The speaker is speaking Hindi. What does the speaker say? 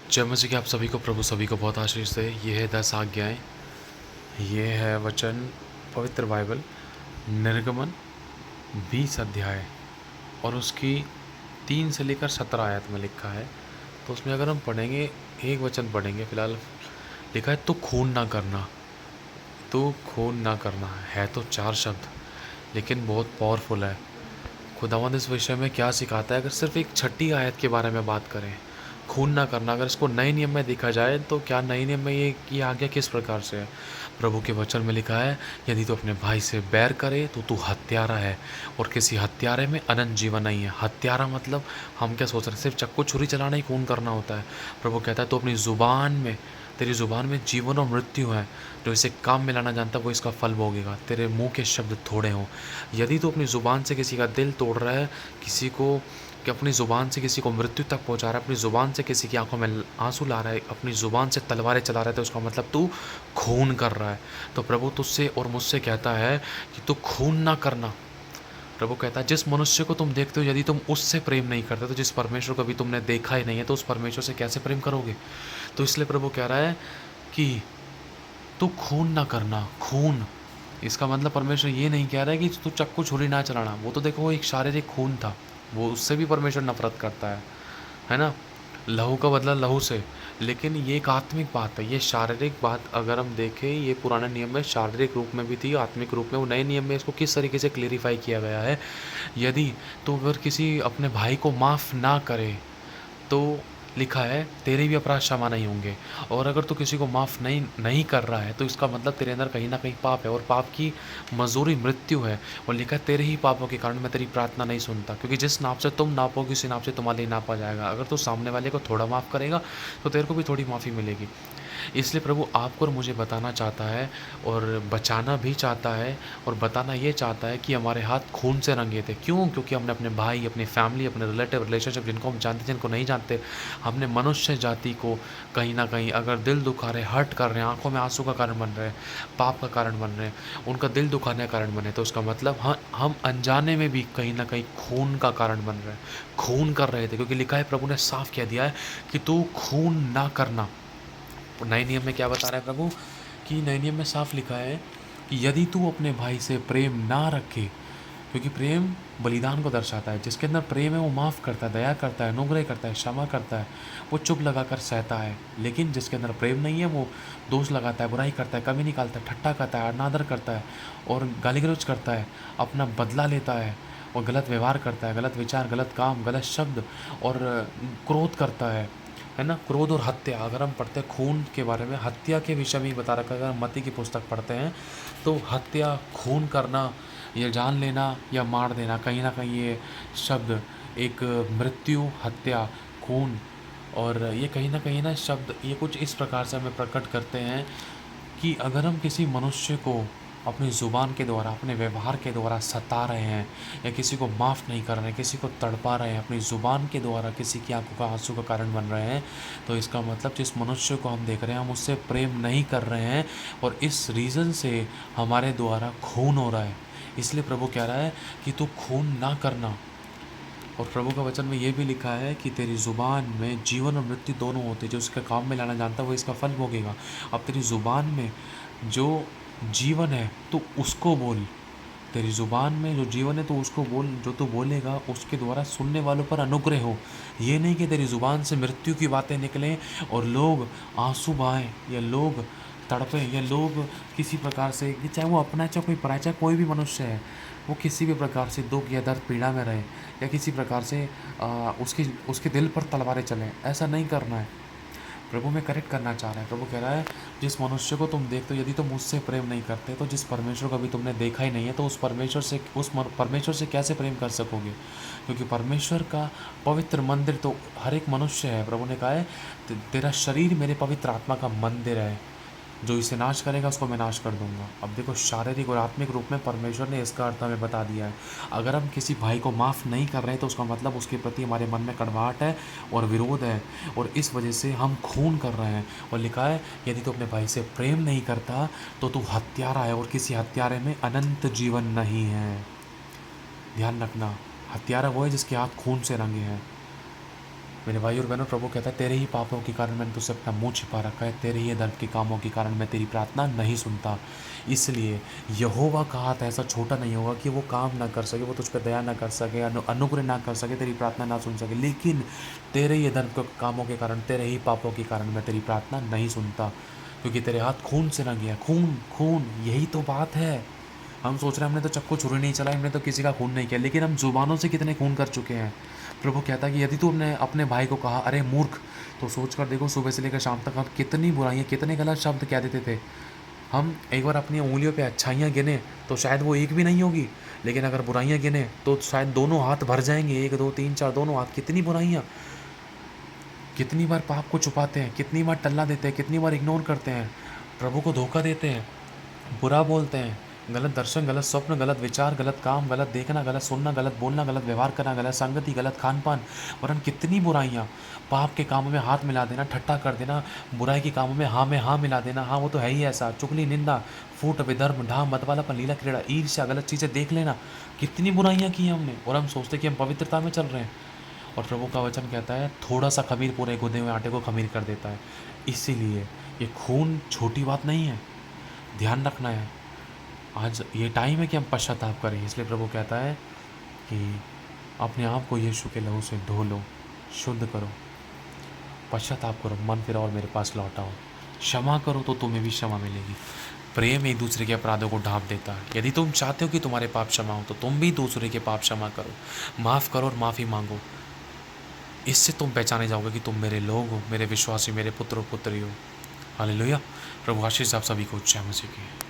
जय मसीह की आप सभी को प्रभु सभी को बहुत आशीष दे। ये है 10 आज्ञाएँ। ये है वचन पवित्र बाइबल निर्गमन 20 अध्याय और उसकी 3 से लेकर 17 आयत में लिखा है। तो उसमें अगर हम पढ़ेंगे, एक वचन पढ़ेंगे फिलहाल। लिखा है तो खून ना करना। तो खून ना करना है तो 4 शब्द, लेकिन बहुत पावरफुल है। खुदावंद इस विषय में क्या सिखाता है, अगर सिर्फ एक छठी आयत के बारे में बात करें, खून ना करना, अगर इसको नए नियम में देखा जाए तो क्या नए नियम में ये आज्ञा किस प्रकार से है। प्रभु के वचन में लिखा है, यदि तो अपने भाई से बैर करे तो तू हत्यारा है, और किसी हत्यारे में अनंत जीवन नहीं है। हत्यारा मतलब हम क्या सोच रहे हैं, सिर्फ चक्कू छुरी चलाना ही खून करना होता है। प्रभु कहता है तो अपनी ज़ुबान में, तेरी ज़ुबान में जीवन और मृत्यु है, जो इसे काम में लाना जानता वो इसका फल भोगेगा। तेरे मुंह के शब्द थोड़े हों। यदि तो अपनी ज़ुबान से किसी का दिल तोड़ रहा है, किसी को, कि अपनी ज़ुबान से किसी को मृत्यु तक पहुंचा रहा है, अपनी ज़ुबान से किसी की आंखों में आंसू ला रहा है, अपनी ज़ुबान से तलवारें चला रहा है, तो उसका मतलब तू खून कर रहा है। तो प्रभु तुझसे और मुझसे कहता है कि तू खून ना करना। प्रभु कहता है जिस मनुष्य को तुम देखते हो, यदि तुम उससे प्रेम नहीं करते तो जिस परमेश्वर को भी तुमने देखा ही नहीं है, तो उस परमेश्वर से कैसे प्रेम करोगे। तो इसलिए प्रभु कह रहा है कि तू खून ना करना। खून, इसका मतलब परमेश्वर ये नहीं कह रहा है कि तू चक्कू छुरी ना चलाना। वो तो देखो वो एक शारीरिक खून था, वो उससे भी परमेश्वर नफरत करता है ना। लहू का बदला लहू से। लेकिन ये एक आत्मिक बात है, ये शारीरिक बात अगर हम देखें, ये पुराने नियम में शारीरिक रूप में भी थी, आत्मिक रूप में। वो नए नियम में इसको किस तरीके से क्लेरिफाई किया गया है, यदि तो अगर किसी अपने भाई को माफ़ ना करे तो लिखा है तेरे भी अपराध क्षमा नहीं होंगे। और अगर तू किसी को माफ़ नहीं नहीं कर रहा है तो इसका मतलब तेरे अंदर कहीं ना कहीं पाप है, और पाप की मजदूरी मृत्यु है। और लिखा है तेरे ही पापों के कारण मैं तेरी प्रार्थना नहीं सुनता, क्योंकि जिस नाप से तुम नापोगे उसी नाप से तुम्हारे लिए नापा जाएगा। अगर तू सामने वाले को थोड़ा माफ़ करेगा तो तेरे को भी थोड़ी माफ़ी मिलेगी। इसलिए प्रभु आपको और मुझे बताना चाहता है, और बचाना भी चाहता है, और बताना ये चाहता है कि हमारे हाथ खून से रंगे थे। क्यों? क्योंकि हमने अपने भाई, अपनी फैमिली, अपने रिलेटिव, रिलेशनशिप, जिनको हम जानते जिनको नहीं जानते, हमने मनुष्य जाति को कहीं ना कहीं अगर दिल दुखा रहे, हर्ट कर रहे हैं, आंखों में आंसू का कारण बन रहे हैं, पाप का कारण बन रहे हैं, उनका दिल दुखाने का कारण बने, तो उसका मतलब हम अनजाने में भी कहीं ना कहीं खून का कारण बन रहे हैं, खून कर रहे थे। क्योंकि लिखा है, प्रभु ने साफ कह दिया है कि तू खून ना करना। नए नियम में क्या बता रहा है प्रभु, कि नए नियम में साफ लिखा है कि यदि तू अपने भाई से प्रेम ना रखे, क्योंकि प्रेम बलिदान को दर्शाता है। जिसके अंदर प्रेम है वो माफ़ करता है, दया करता है, अनुग्रह करता है, क्षमा करता है, वो चुप लगाकर सहता है। लेकिन जिसके अंदर प्रेम नहीं है वो दोष लगाता है, बुराई करता है, कमी निकालता है, ठट्टा करता है, अनादर करता है, और गाली गलौज करता है, अपना बदला लेता है, और गलत व्यवहार करता है, गलत विचार, गलत काम, गलत शब्द, और क्रोध करता है ना। क्रोध और हत्या, अगर हम पढ़ते हैं खून के बारे में, हत्या के विषय में ही बता रखा है। अगर हम मत्ती की पुस्तक पढ़ते हैं तो हत्या, खून करना, ये जान लेना या मार देना, कहीं ना कहीं ये शब्द एक मृत्यु, हत्या, खून, और ये कहीं ना शब्द ये कुछ इस प्रकार से हमें प्रकट करते हैं कि अगर हम किसी मनुष्य को अपनी ज़ुबान के द्वारा, अपने व्यवहार के द्वारा सता रहे हैं, या किसी को माफ़ नहीं कर रहे हैं, किसी को तड़पा रहे हैं, अपनी ज़ुबान के द्वारा किसी की आंखों का आंसू का कारण बन रहे हैं, तो इसका मतलब जिस मनुष्य को हम देख रहे हैं हम उससे प्रेम नहीं कर रहे हैं, और इस रीज़न से हमारे द्वारा खून हो रहा है। इसलिए प्रभु कह रहा है कि तू खून ना करना। और प्रभु का वचन में ये भी लिखा है कि तेरी ज़ुबान में जीवन और मृत्यु दोनों होते हैं, जो इसका काम में लाना जानता है वो इसका फल भोगेगा। अब तेरी ज़ुबान में जो जीवन है तो उसको बोल, तेरी ज़ुबान में जो जीवन है तो उसको बोल, जो तू बोलेगा उसके द्वारा सुनने वालों पर अनुग्रह हो। ये नहीं कि तेरी ज़ुबान से मृत्यु की बातें निकलें और लोग आंसू बहाएं, या लोग तड़पें, या लोग किसी प्रकार से, कि चाहे वो अपना है, चाहे कोई पराया, चाहे कोई भी मनुष्य है, वो किसी भी प्रकार से दुख या दर्द, पीड़ा में रहे, या किसी प्रकार से उसके दिल पर तलवारें चलें। ऐसा नहीं करना है। प्रभु में करेक्ट करना चाह रहा है। प्रभु कह रहा है जिस मनुष्य को तुम देखते हो, यदि तुम मुझसे प्रेम नहीं करते तो जिस परमेश्वर को भी तुमने देखा ही नहीं है, तो उस परमेश्वर से कैसे प्रेम कर सकोगे। क्योंकि परमेश्वर का पवित्र मंदिर तो हर एक मनुष्य है। प्रभु ने कहा है तेरा शरीर मेरे पवित्र आत्मा का मंदिर है, जो इसे नाश करेगा उसको मैं नाश कर दूंगा। अब देखो, शारीरिक और आत्मिक रूप में परमेश्वर ने इसका अर्थ हमें बता दिया है। अगर हम किसी भाई को माफ़ नहीं कर रहे हैं तो उसका मतलब उसके प्रति हमारे मन में कड़वाहट है और विरोध है, और इस वजह से हम खून कर रहे हैं। और लिखा है यदि तू अपने भाई से प्रेम नहीं करता तो तू हत्यारा है, और किसी हत्यारे में अनंत जीवन नहीं है। ध्यान रखना, हत्यारा वो है जिसके हाथ खून से रंगे हैं। मेरे भाई और बहनों, प्रभु कहता है तेरे ही पापों के कारण मैंने तुझसे अपना मुंह छिपा रखा है, तेरे ही धर्म के कामों के कारण मैं तेरी प्रार्थना नहीं सुनता। इसलिए यहोवा का हाथ ऐसा छोटा नहीं होगा कि वो काम ना कर सके, वो तुझ पर दया ना कर सके, अनुग्रह ना कर सके, तेरी प्रार्थना ना सुन सके। लेकिन तेरे ही धर्म के कामों के कारण, तेरे ही पापों के कारण मैं तेरी प्रार्थना नहीं सुनता, क्योंकि तेरे हाथ खून से रंगे हैं। खून खून, यही तो बात है। हम सोच रहे हैं हमने तो चक्कू छुरी नहीं चलाई, हमने तो किसी का खून नहीं किया, लेकिन हम जुबानों से कितने खून कर चुके हैं। प्रभु कहता है कि यदि तूने अपने भाई को कहा अरे मूर्ख, तो सोच कर देखो सुबह से लेकर शाम तक हम कितनी बुराइयाँ, कितने गलत शब्द कह देते थे। हम एक बार अपनी उंगलियों पे अच्छाइयाँ गिने तो शायद वो एक भी नहीं होगी, लेकिन अगर बुराइयाँ गिने तो शायद दोनों हाथ भर जाएंगे, 1 2 3 4 दोनों हाथ। कितनी बुराइयाँ, कितनी बार पाप को छुपाते हैं, कितनी बार टल्ला देते हैं, कितनी बार इग्नोर करते हैं, प्रभु को धोखा देते हैं, बुरा बोलते हैं, गलत दर्शन, गलत स्वप्न, गलत विचार, गलत काम, गलत देखना, गलत सुनना, गलत बोलना, गलत व्यवहार करना, गलत संगति, गलत खान पान, वरन कितनी बुराइयाँ। पाप के कामों में हाथ मिला देना, ठट्टा कर देना, बुराई के कामों में हाँ मिला देना, हाँ वो तो है ही ऐसा, चुगली, निंदा, फूट, विधर्म, ढाम, मतवालापन, लीला क्रीड़ा, ईर्ष्या, गलत चीज़ें देख लेना। कितनी बुराइयाँ की हैं हमने, और हम सोचते कि हम पवित्रता में चल रहे हैं। और प्रभु का वचन कहता है थोड़ा सा खमीर पूरे गूंदे हुए आटे को खमीर कर देता है। इसीलिए ये खून छोटी बात नहीं है, ध्यान रखना है। आज ये टाइम है कि हम पश्चाताप करें। इसलिए प्रभु कहता है कि अपने आप को यीशु के लहू से धो लो, शुद्ध करो, पश्चाताप करो, मन फिराओ और मेरे पास लौट आओ। क्षमा करो तो तुम्हें भी क्षमा मिलेगी। प्रेम एक दूसरे के अपराधों को ढांप देता है। यदि तुम चाहते हो कि तुम्हारे पाप क्षमा हो तो तुम भी दूसरे के पाप क्षमा करो, माफ़ करो और माफ़ी मांगो। इससे तुम पहचाने जाओगे कि तुम मेरे लोग हो, मेरे विश्वासी, मेरे पुत्र और पुत्री हो। हालेलुया। प्रभु आशीष आप सभी को जय मसीह की।